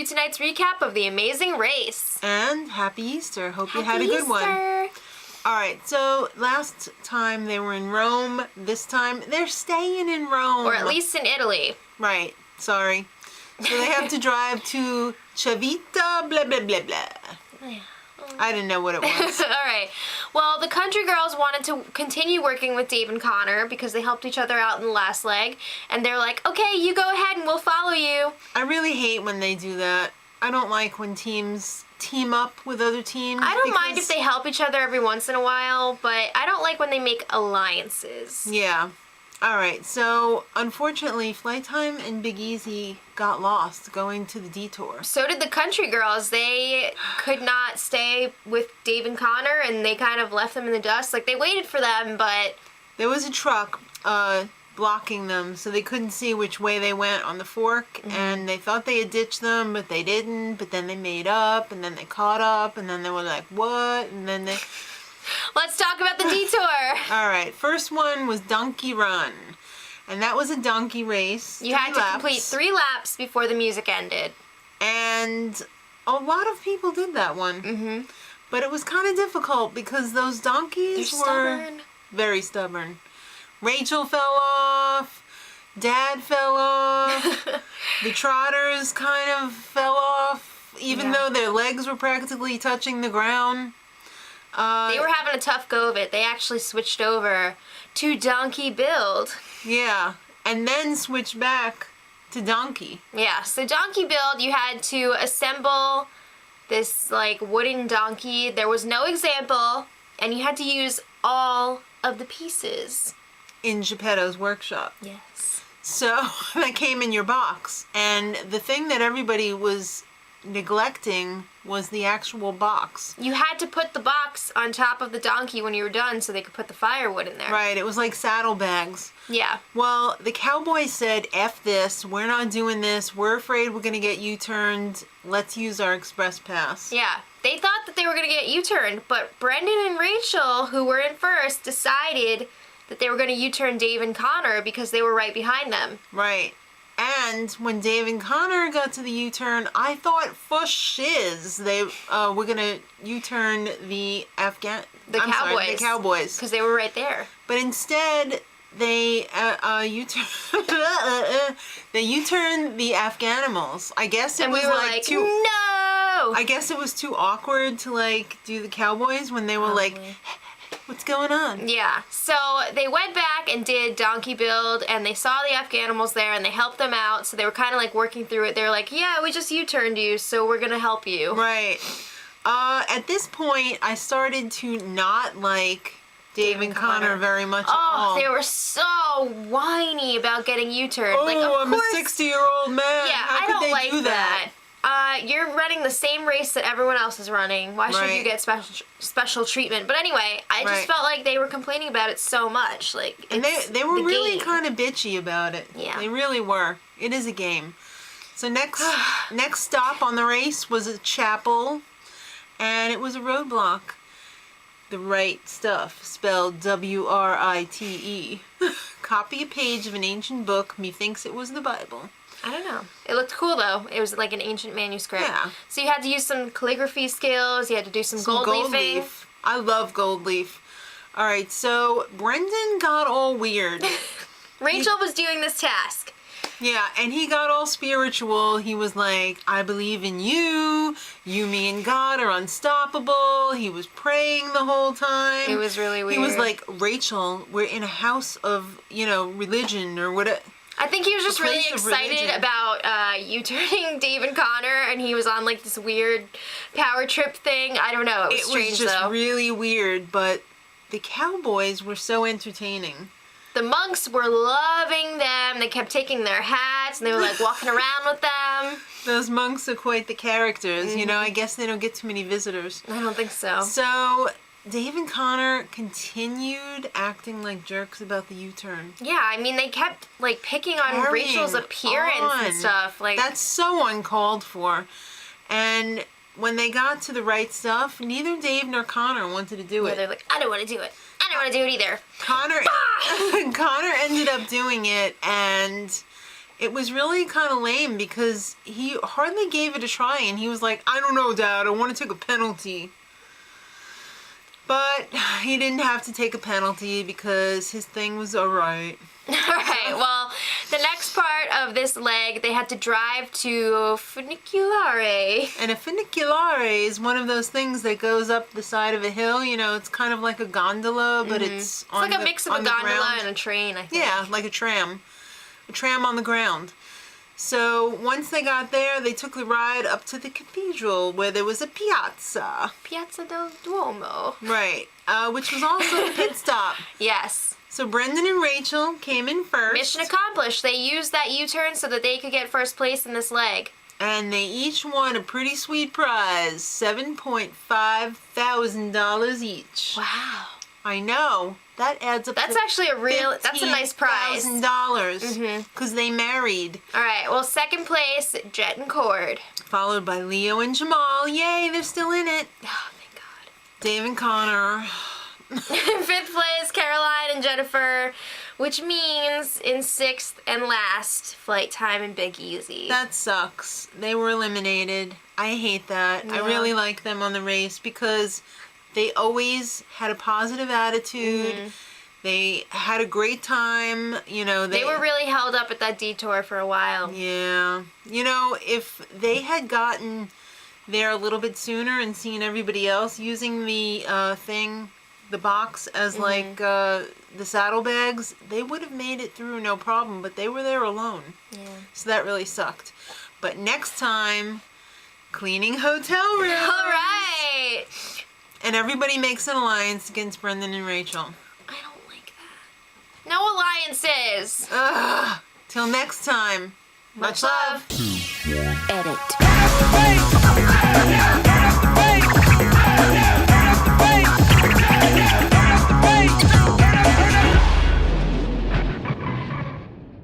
to tonight's recap of The Amazing Race. And happy Easter. Hope you had a good one. Alright, so last time they were in Rome. This time they're staying in Rome. Or at least in Italy. Right. Sorry. So they have to drive to Civita, blah, blah, blah, blah. I didn't know what it was. Alright. Well, the country girls wanted to continue working with Dave and Connor because they helped each other out in the last leg. And they're like, okay, you go ahead and we'll follow you. I really hate when they do that. I don't like when teams team up with other teams. I don't mind if they help each other every once in a while, but I don't like when they make alliances. Yeah. Alright, so unfortunately, Flight Time and Big Easy got lost going to the detour. So did the country girls. They could not stay with Dave and Connor, and they kind of left them in the dust. Like, they waited for them, but... There was a truck blocking them, so they couldn't see which way they went on the fork, and they thought they had ditched them, but they didn't, but then they made up, and then they caught up, and then they were like, what? And then they... Let's talk about the detour. Alright, first one was Donkey Run. And that was a donkey race. You had to complete 3 laps before the music ended. And a lot of people did that one. But it was kind of difficult because those donkeys were very stubborn. Rachel fell off. Dad fell off. The trotters kind of fell off, even though their legs were practically touching the ground. They were having a tough go of it. They actually switched over to donkey build. Yeah, and then switched back to donkey. Yeah, so donkey build, you had to assemble this like wooden donkey. There was no example, and you had to use all of the pieces. In Geppetto's workshop. Yes. So that came in your box, and the thing that everybody was neglecting was the actual box. You had to put the box on top of the donkey when you were done so they could put the firewood in there. Right, it was like saddlebags. Yeah. Well, the cowboys said, F this, we're not doing this, we're afraid we're going to get U-turned, let's use our express pass. Yeah, they thought that they were going to get U-turned, but Brendan and Rachel, who were in first, decided that they were going to U-turn Dave and Connor because they were right behind them. Right. And when Dave and Connor got to the U-turn, I thought for shiz they were gonna U-turn the Cowboys because they were right there. But instead they U-turned the Afghanimals. I guess it was like too. No. I guess it was too awkward to like do the Cowboys when they were like. What's going on? Yeah, so they went back and did donkey build, and they saw the Afghanimals there, and they helped them out, so they were kind of like working through it. They were like, yeah, we just U-turned you, so we're gonna help you. Right. At this point, I started to not like Dave and Connor very much at all. They were so whiny about getting U-turned. Oh, like, of course, I'm a 60-year-old man. Yeah, How could they like do that? You're running the same race that everyone else is running. Why should you get special treatment? But anyway, I just felt like they were complaining about it so much. Like, and they were really kind of bitchy about it. Yeah. They really were. It is a game. So next stop on the race was a chapel, and it was a roadblock. The right stuff, spelled W-R-I-T-E. Copy a page of an ancient book. Methinks it was the Bible. I don't know. It looked cool, though. It was like an ancient manuscript. Yeah. So you had to use some calligraphy skills. You had to do some gold leafing. I love gold leaf. All right, so Brendan got all weird. Rachel was doing this task. Yeah, and he got all spiritual. He was like, I believe in you. You, me, and God are unstoppable. He was praying the whole time. It was really weird. He was like, Rachel, we're in a house of, religion or whatever. I think he was just really excited about U-turning Dave and Connor, and he was on like this weird power trip thing. I don't know. It was strange, though. It was just really weird, but the Cowboys were so entertaining. The monks were loving them. They kept taking their hats, and they were like walking around with them. Those monks are quite the characters. I guess they don't get too many visitors. I don't think so. So Dave and Connor continued acting like jerks about the U-turn. Yeah, I mean, they kept like picking on Rachel's appearance and stuff. Like, that's so uncalled for. And when they got to the right stuff, neither Dave nor Connor wanted to do it. They're like, I don't want to do it. I don't want to do it either. Connor ended up doing it, and it was really kind of lame because he hardly gave it a try, and he was like, I don't know, Dad, I want to take a penalty. But he didn't have to take a penalty because his thing was alright. Alright, well, the next part of this leg, they had to drive to Funiculare. And a funiculare is one of those things that goes up the side of a hill. You know, it's kind of like a gondola, but it's on like a mix of a gondola and a train, I think. Yeah, like a tram. A tram on the ground. So once they got there, they took the ride up to the cathedral where there was a piazza. Piazza del Duomo. Right, which was also a pit stop. Yes. So Brendan and Rachel came in first. Mission accomplished. They used that U-turn so that they could get first place in this leg. And they each won a pretty sweet prize, $7.5 thousand each. Wow. I know. That adds up That's to actually that's a nice prize. $15,000 because they married. All right, well, second place, Jet and Cord. Followed by Leo and Jamal. Yay, they're still in it. Oh, thank God. Dave and Connor. Fifth place, Caroline and Jennifer, which means in sixth and last, Flight Time and Big Easy. That sucks. They were eliminated. I hate that. Yeah. I really like them on the race because they always had a positive attitude. They had a great time. You know, they were really held up at that detour for a while. Yeah. You know, if they had gotten there a little bit sooner and seen everybody else using the the box as like the saddlebags, they would have made it through no problem, but they were there alone. Yeah. So that really sucked. But next time, cleaning hotel rooms. All right. And everybody makes an alliance against Brendan and Rachel. I don't like that. No alliances. Ugh. Till next time. Much love. Edit.